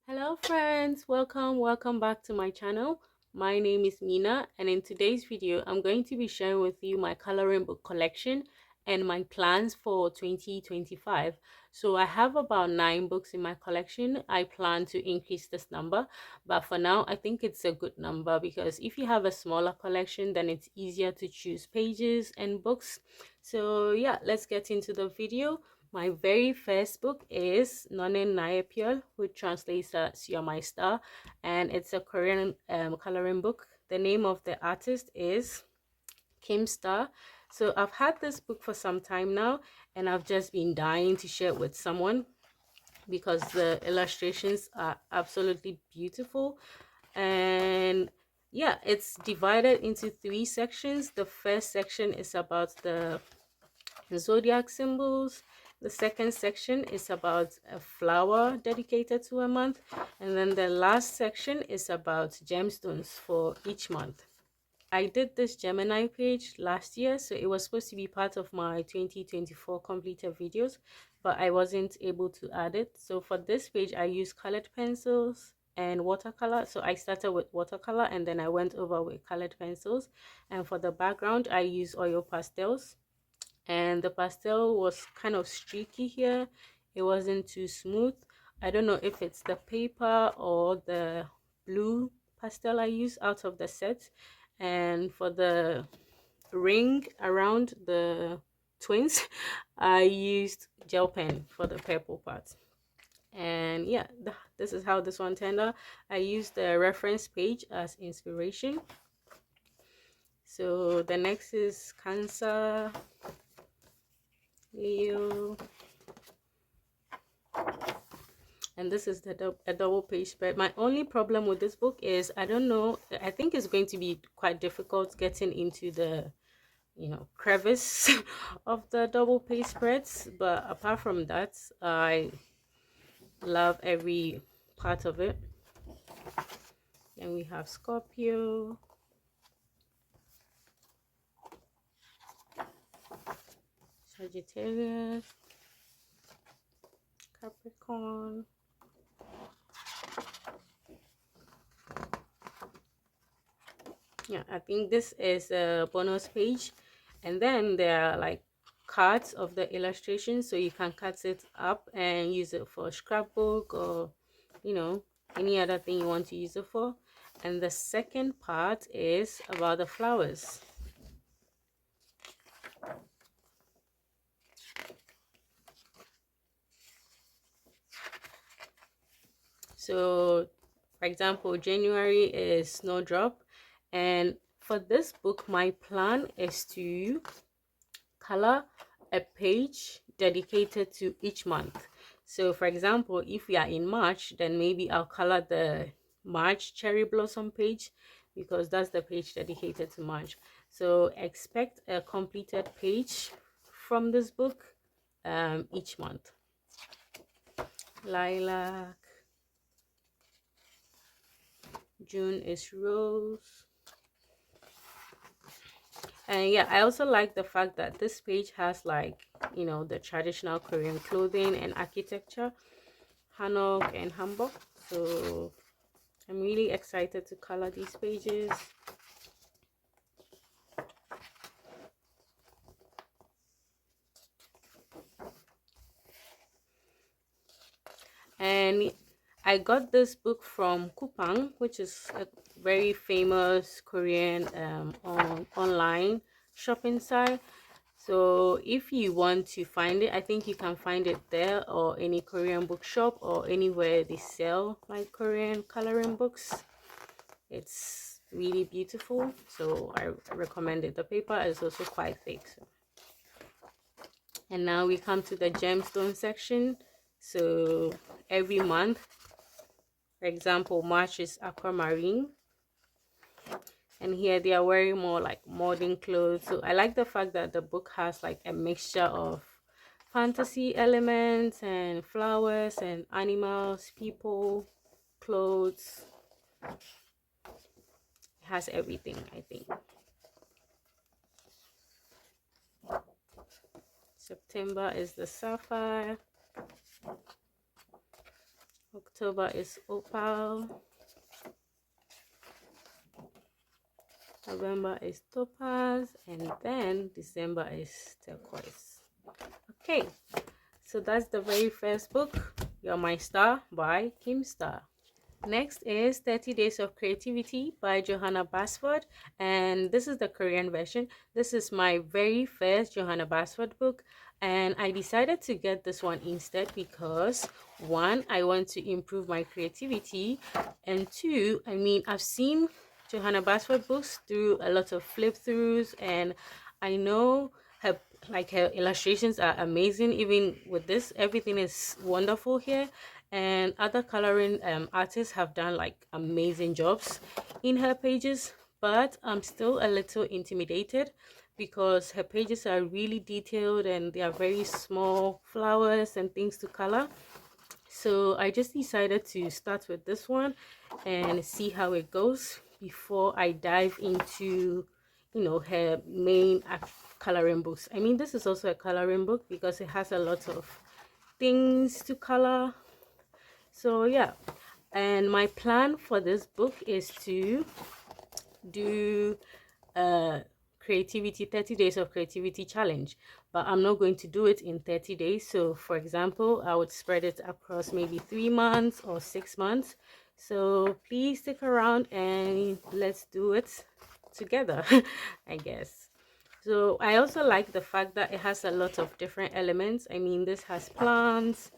Hello friends, welcome back to my channel. My name is Mina, and in today's video I'm going to be sharing with you my coloring book collection and my plans for 2025. So I have about 9 books in my collection. I plan to increase this number, but for now I think it's a good number because if you have a smaller collection then it's easier to choose pages and books. So yeah, let's get into the video. My very first book is Nonen Naepiol, which translates as You're My Star, and it's a Korean coloring book. The name of the artist is Kim Star. So I've had this book for some time now, and I've just been dying to share it with someone because the illustrations are absolutely beautiful. And yeah, it's divided into 3 sections. The first section is about the zodiac symbols. The second section is about a flower dedicated to a month, and then the last section is about gemstones for each month. I did this Gemini page last year, so it was supposed to be part of my 2024 completed videos, but I wasn't able to add it. So for this page I used colored pencils and watercolor. So I started with watercolor and then I went over with colored pencils, and for the background I used oil pastels, and the pastel was kind of streaky here. It wasn't too smooth. I don't know if it's the paper or the blue pastel I used out of the set. And for the ring around the twins I used gel pen for the purple part. And yeah, this is how this one turned out. I used the reference page as inspiration. So the next is Cancer, Leo, and this is a double page spread. My only problem with this book is I don't know, I think it's going to be quite difficult getting into the crevice of the double page spreads, but apart from that I love every part of it. And we have Scorpio, Sagittarius, Capricorn. Yeah, I think this is a bonus page, and then there are like cards of the illustration, so you can cut it up and use it for scrapbook or any other thing you want to use it for. And the second part is about the flowers. So for example, January is Snowdrop, and for this book my plan is to color a page dedicated to each month. So for example, if we are in March, then maybe I'll color the March cherry blossom page because that's the page dedicated to March. So expect a completed page from this book each month. Lilac, June is Rose. And yeah, I also like the fact that this page has like the traditional Korean clothing and architecture, Hanok and Hanbok. So I'm really excited to color these pages. And I got this book from Kupang, which is a very famous Korean online shopping site. So if you want to find it, I think you can find it there or any Korean bookshop or anywhere they sell like Korean coloring books. It's really beautiful, so I recommend it. The paper is also quite thick. So. And now we come to the gemstone section. So every month, for example, March is aquamarine, and here they are wearing more like modern clothes. So I like the fact that the book has like a mixture of fantasy elements and flowers and animals, people, clothes. It has everything, I think. September is the sapphire. October is opal, November is topaz, and then December is turquoise. Okay, so that's the very first book, You're My Star by Kim Star. Next is 30 Days of Creativity by Johanna Basford, and this is the Korean version. This is my very first Johanna Basford book, and I decided to get this one instead because one, I want to improve my creativity, and two, I mean, I've seen Johanna Basford books through a lot of flip throughs, and I know her her illustrations are amazing. Even with this, everything is wonderful here, and other coloring artists have done like amazing jobs in her pages, but I'm still a little intimidated because her pages are really detailed and they are very small flowers and things to color. So I just decided to start with this one and see how it goes before I dive into, you know, her main coloring books. I mean, this is also a coloring book because it has a lot of things to color. So yeah, and my plan for this book is to do a creativity 30 days of creativity challenge, but I'm not going to do it in 30 days. So for example, I would spread it across maybe 3 months or 6 months. So please stick around and let's do it together. I guess. So I also like the fact that it has a lot of different elements. I mean, this has plants,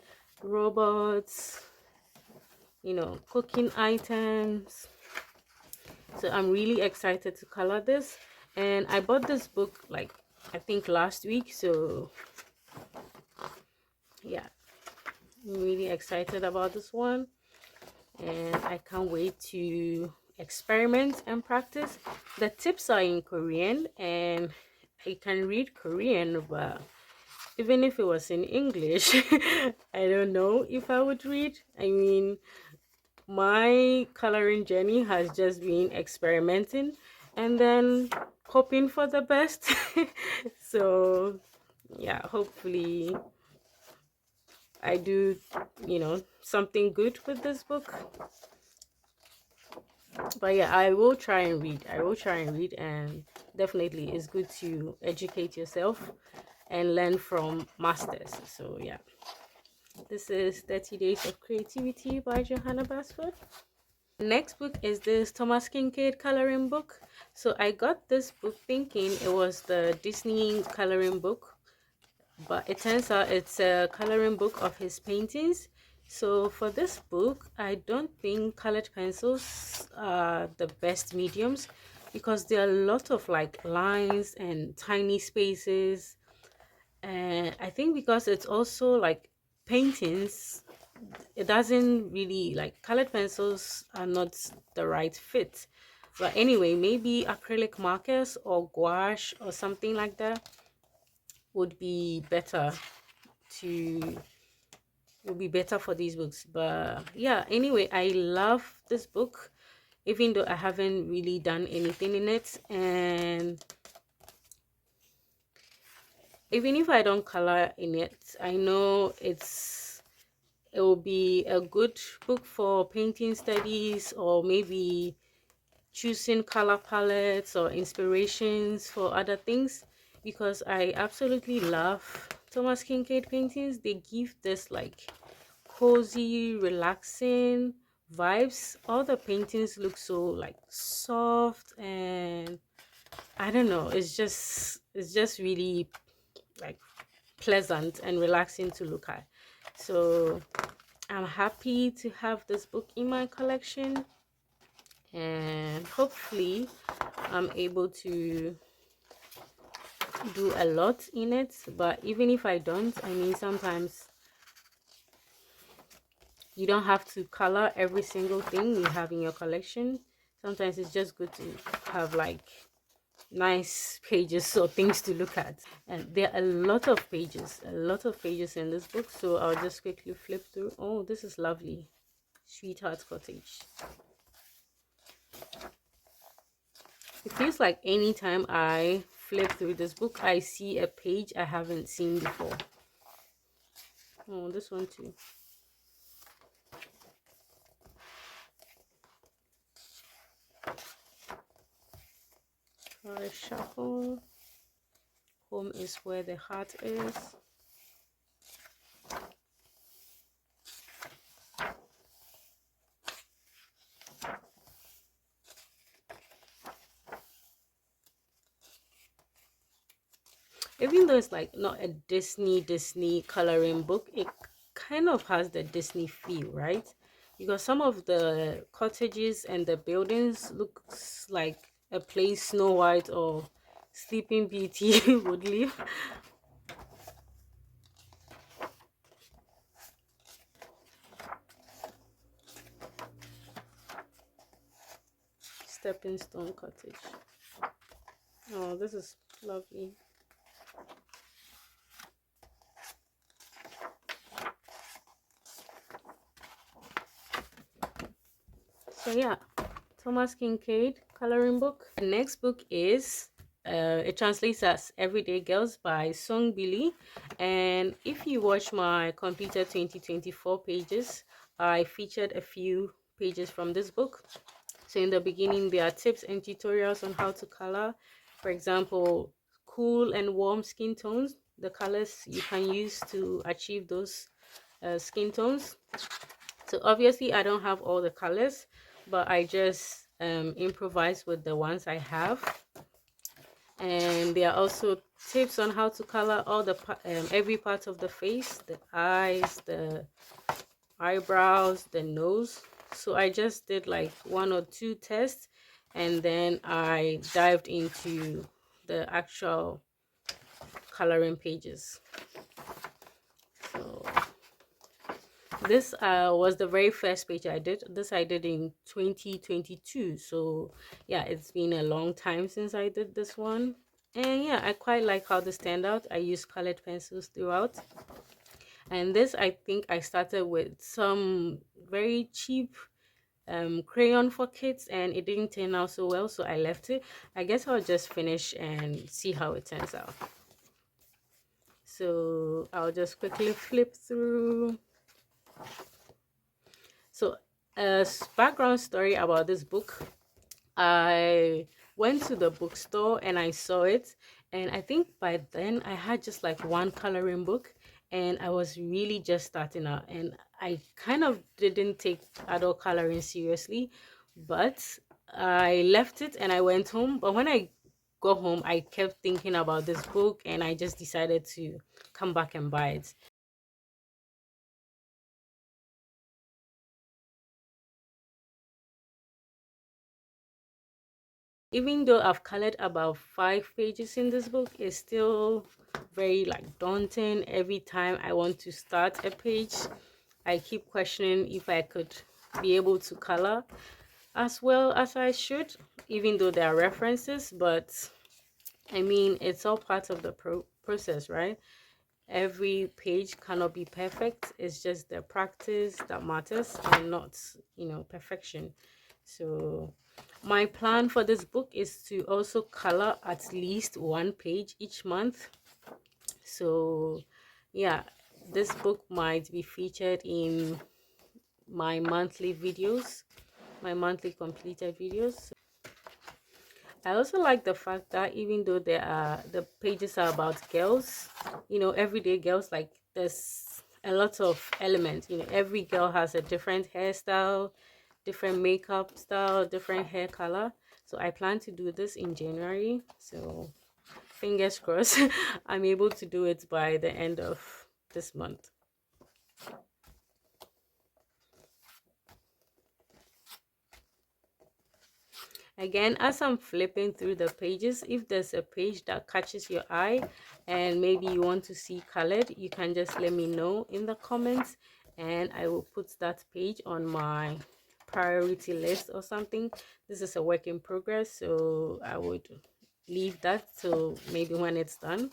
robots, you know, cooking items. So I'm really excited to color this, and I bought this book like I think last week. So yeah, I'm really excited about this one, and I can't wait to experiment and practice. The tips are in Korean and I can read Korean, but even if it was in English, I don't know if I would read. I mean, my coloring journey has just been experimenting and then hoping for the best. So yeah, hopefully I do, you know, something good with this book. But yeah, I will try and read. And definitely it's good to educate yourself and learn from masters. So yeah, this is 30 Days of Creativity by Johanna Basford. Next book is this Thomas Kinkade coloring book. So I got this book thinking it was the Disney coloring book, but it turns out it's a coloring book of his paintings. So for this book, I don't think colored pencils are the best mediums because there are a lot of like lines and tiny spaces, and I think because it's also like paintings, it doesn't really like colored pencils are not the right fit. But anyway, maybe acrylic markers or gouache or something like that would be better to would be better for these books. But yeah, anyway, I love this book even though I haven't really done anything in it, and even if I don't color in it, I know it will be a good book for painting studies or maybe choosing color palettes or inspirations for other things, because I absolutely love Thomas Kinkade paintings. They give this like cozy, relaxing vibes. All the paintings look so like soft, and I don't know, it's just really like pleasant and relaxing to look at. So I'm happy to have this book in my collection, and hopefully I'm able to do a lot in it. But even if I don't, I mean, sometimes you don't have to color every single thing you have in your collection. Sometimes it's just good to have like nice pages or things to look at, and there are a lot of pages in this book. So I'll just quickly flip through. Oh, this is lovely. Sweetheart Cottage. It feels like anytime I flip through this book, I see a page I haven't seen before. Oh, this one too. For a shuffle, home is where the heart is. Even though it's like not a Disney coloring book, it kind of has the Disney feel, right? Because some of the cottages and the buildings looks like a place Snow White or Sleeping Beauty would live. Stepping Stone Cottage. Oh, this is lovely. So yeah, Thomas Kinkade coloring book. The next book is it translates as Everyday Girls by Song Billy. And if you watch my completed 2024 pages, I featured a few pages from this book. So in the beginning, there are tips and tutorials on how to color. For example, cool and warm skin tones, the colors you can use to achieve those skin tones. So obviously I don't have all the colors, but I just improvise with the ones I have. And there are also tips on how to color all the every part of the face, the eyes, the eyebrows, the nose. So I just did like 1 or 2 tests, and then I dived into the actual coloring pages. So this was the very first page I did. This I did in 2022. So yeah, it's been a long time since I did this one. And yeah, I quite like how this turned out. I used colored pencils throughout. And this, I think I started with some very cheap crayon for kids, and it didn't turn out so well, so I left it. I guess I'll just finish and see how it turns out. So I'll just quickly flip through. So a background story about this book. I went to the bookstore and I saw it, and I think by then I had just like one coloring book, and I was really just starting out, and I kind of didn't take adult coloring seriously, but I left it and I went home. But when I got home, I kept thinking about this book, and I just decided to come back and buy it. Even though I've colored about 5 pages in this book, it's still very like daunting. Every time I want to start a page, I keep questioning if I could be able to color as well as I should, even though there are references. But I mean, it's all part of the process, right? Every page cannot be perfect. It's just the practice that matters, and not, perfection. So my plan for this book is to also color at least 1 page each month. So yeah, this book might be featured in my monthly videos, my monthly completed videos. I also like the fact that even though the pages are about girls, everyday girls, like there's a lot of elements. Every girl has a different hairstyle, different makeup style, different hair color. So I plan to do this in January. So fingers crossed I'm able to do it by the end of this month. Again, as I'm flipping through the pages, if there's a page that catches your eye and maybe you want to see colored, you can just let me know in the comments, and I will put that page on my priority list or something. This is a work in progress, so I would leave that till maybe when it's done.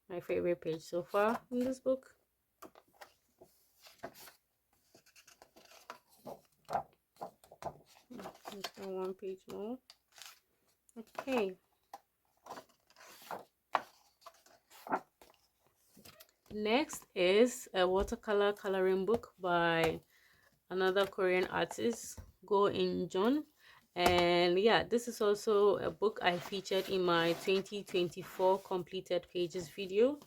My favorite page so far in this book. Just one page more. Okay. Next is a watercolor coloring book by another Korean artist, Go In John. And yeah, this is also a book I featured in my 2024 completed pages video.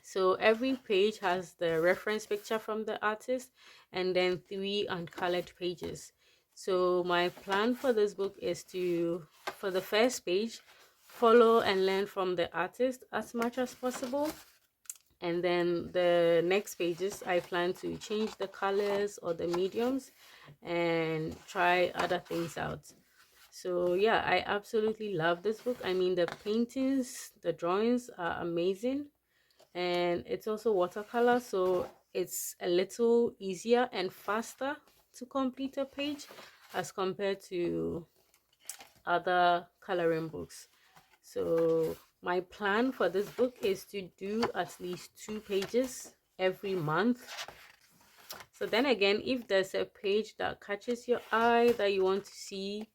So every page has the reference picture from the artist and then 3 uncolored pages. So my plan for this book is to, for the first page, follow and learn from the artist as much as possible. And then the next pages, I plan to change the colors or the mediums and try other things out. So yeah, I absolutely love this book. I mean, the paintings, the drawings are amazing, and it's also watercolor, so it's a little easier and faster to complete a page as compared to other coloring books. So my plan for this book is to do at least 2 pages every month. So then again, if there's a page that catches your eye that you want to see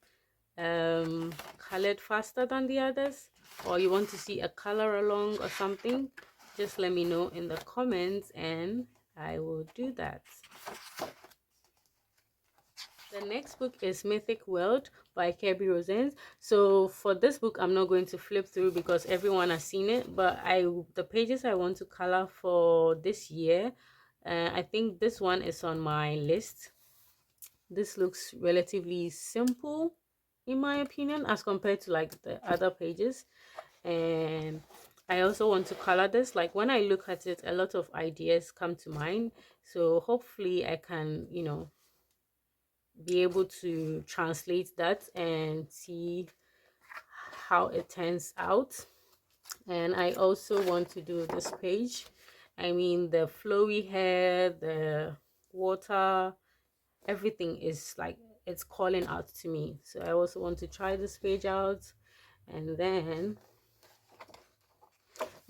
colored faster than the others, or you want to see a color along or something, just let me know in the comments and I will do that. The next book is Mythic World by Kerby Rosanes. So for this book, I'm not going to flip through because everyone has seen it, but the pages I want to color for this year, I think this one is on my list. This looks relatively simple in my opinion as compared to like the other pages, and I also want to color this. Like when I look at it, a lot of ideas come to mind, so hopefully I can, you know, be able to translate that and see how it turns out. And I also want to do this page. I mean, the flowy hair, the water, everything is like it's calling out to me. So I also want to try this page out. And then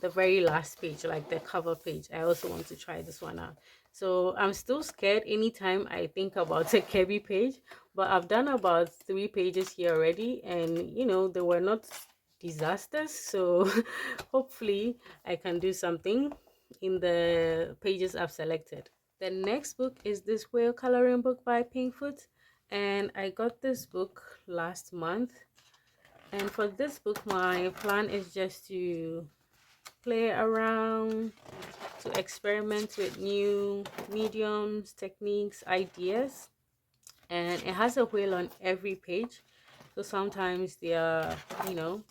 the very last page, like the cover page, I also want to try this one out. So I'm still scared anytime I think about a Kerby page, but I've done about 3 pages here already, and you know, they were not disasters. So hopefully I can do something in the pages I've selected. The next book is this whale coloring book by Pinkfoot, and I got this book last month. And for this book, my plan is just to play around, to experiment with new mediums, techniques, ideas. And it has a whale on every page, so sometimes they are, you know,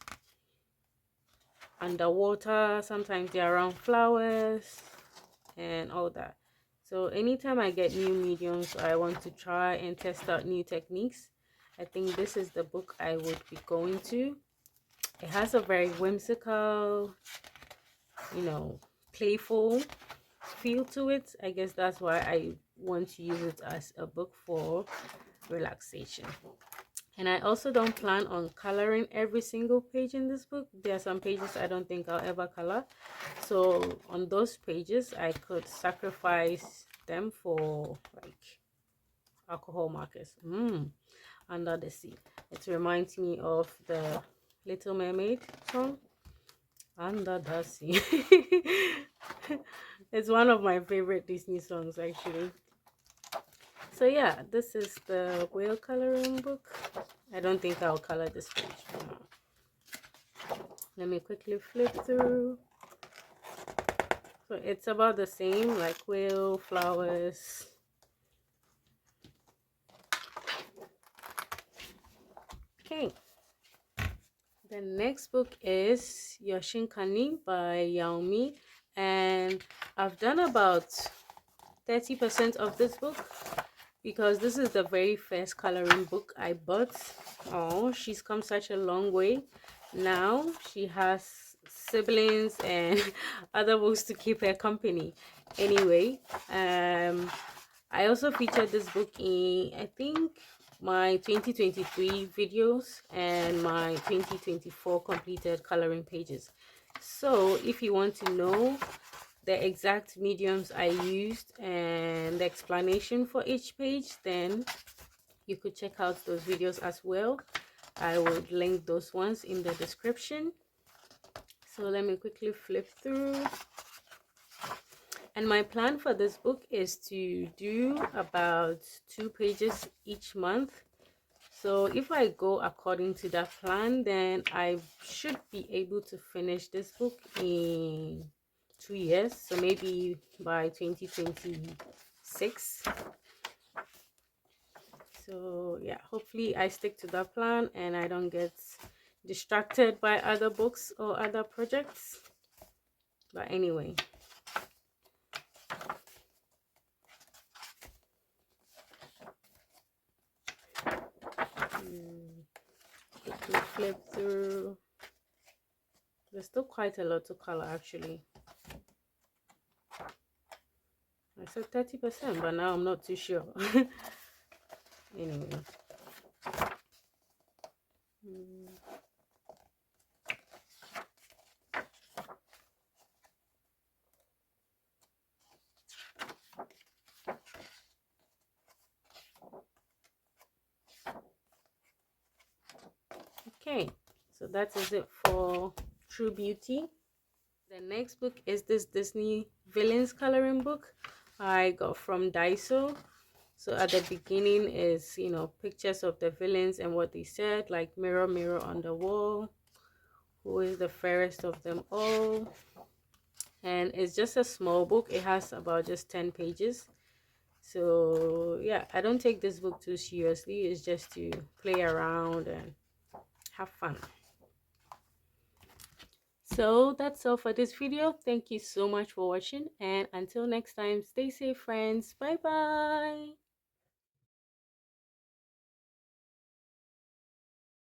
underwater, sometimes they're around flowers and all that. So anytime I get new mediums, I want to try and test out new techniques, I think this is the book I would be going to. It has a very whimsical, you know, playful feel to it. I guess that's why I want to use it as a book for relaxation. And I also don't plan on coloring every single page in this book. There are some pages I don't think I'll ever color. So on those pages, I could sacrifice them for like alcohol markers. Under the Sea. It reminds me of the Little Mermaid song. Under the Sea. It's one of my favorite Disney songs actually. So yeah, this is the whale coloring book. I don't think I'll color this page. Let me quickly flip through. So it's about the same, like whale, flowers. Okay. The next book is Yoshinkanli by Yaomi, and I've done about 30% of this book because this is the very first coloring book I bought. Oh, she's come such a long way. Now she has siblings and other books to keep her company. Anyway, I also featured this book in, I think, my 2023 videos and my 2024 completed coloring pages. So if you want to know the exact mediums I used and the explanation for each page, then you could check out those videos as well. I would link those ones in the description. So let me quickly flip through. And my plan for this book is to do about 2 pages each month. So if I go according to that plan, then I should be able to finish this book in 2 years. So maybe by 2026. So yeah, hopefully I stick to that plan and I don't get distracted by other books or other projects. But anyway, quickly flip through. There's still quite a lot to color actually. I said 30%, but now I'm not too sure. Anyway. Okay, so that is it for True Beauty. The next book is this Disney villains coloring book I got from Daiso. So at the beginning is, you know, pictures of the villains and what they said, like mirror, mirror on the wall, who is the fairest of them all. And it's just a small book. It has about just 10 pages. So yeah, I don't take this book too seriously. It's just to play around and have fun. So that's all for this video. Thank you so much for watching, and until next time, stay safe friends. Bye bye.